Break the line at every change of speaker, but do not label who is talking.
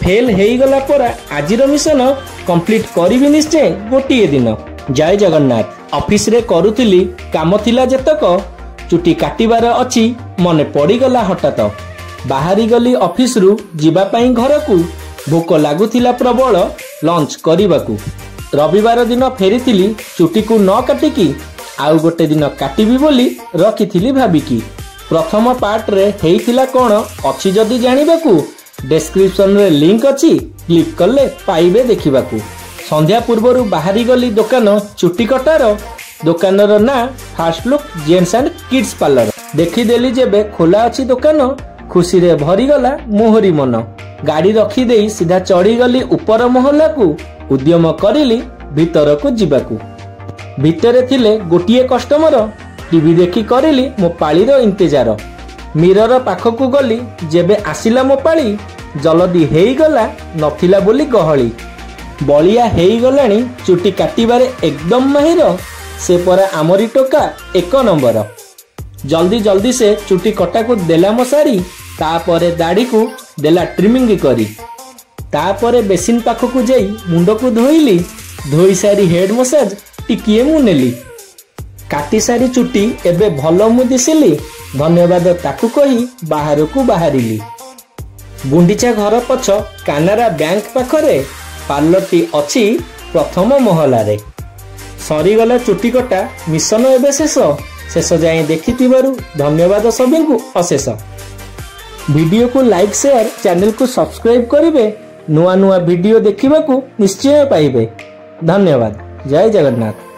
Fail हेगला पर आजिर mission complete करी निश्चय गोटे दिन। जय जगन्नाथ। ऑफिस रे करुथिली काम थिला जेतक चुटी काटिबार अछि मने पड़ीगला हठात। बाहरी गली ऑफिस रु जीवा पई घर को भोक लागुथिला प्रबल लंच करबाकू। रविवार दिन फेरीथिली चुटी को न काटिकी आउ गोटे दिन काटिबी बोली रखिथिली भाबिकी। प्रथम पार्ट रे हेइथिला कोन अछि जदी जानिबाकू डिस्क्रिप्शन रे लिंक अछि, क्लिक करले पाइबे देखिबाकू। संध्या पूर्वरु बाहरी गली दुकान चुटी कटार। दुकानर ना Fast Look gents and kids parlour. देखिदेली जेबे खोला अछि दुकान खुशी रे भरी गला मोहरी मन। गाड़ी रखी देई सीधा चढ़ी गली ऊपर महला को उद्यम करिली भीतर को जीवाकू। भीतरे थिले गोटिए कस्टमर। टीवी देखी करिली मो पाली रो इंतजार। मिरर पाखकू गली जेबे आसिला मो पाली जल्दी हेई गला नथिला बोली गहली। बलिया हेई गलानी चुटी काटिबारे एकदम माहिर। से परा आमरी टोका एक नंबर। जल्दी जल्दी से चुटी कटा को देला मसारी। तापरे दाढ़ी को देला ट्रिमिंग करी। तापरे बेसिन पाखकू जाई मुंड को धोइली। धोई सारी हेड मसाज टिकिए मु नेली। काटी सारी चुटी एबे भल मु दिसिली। धन्यवाद ताकू कही बाहर को बाहरिली। गुंडीचा घर पछ कानारा बैंक पाखरे पार्लर टी अछि प्रथम महला रे। सरीगला चुटी कटा मिशन एबे शेष जाए देखिथिबारु धन्यवाद सभी को अशेष। वीडियो को लाइक शेयर चैनल को सब्सक्राइब करिवे। नुआ नुआ वीडियो देखिबाकू निश्चय पाइबे। धन्यवाद। जय जगन्नाथ।